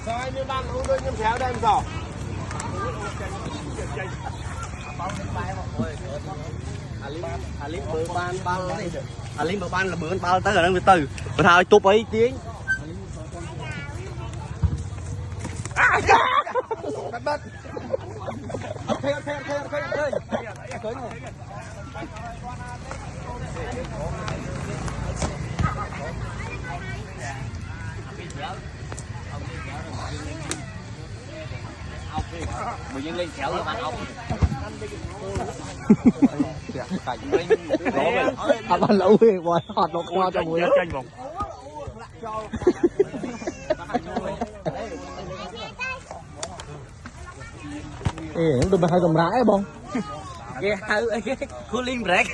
Rồi như ban uống đôi nhâm xéo đây em sỏ. Alip bữa ban này. Alip bữa ban là bữa bao tới ở đây từ. Bữa thao chụp ấy tiếng. Bắt. Ok. Mình nhân lên kéo rồi bạn ông. Bạn lẩu thì bò hot nó qua cho mùi. Ê, nó tụi mày hay cầm rãi không? Cooling break.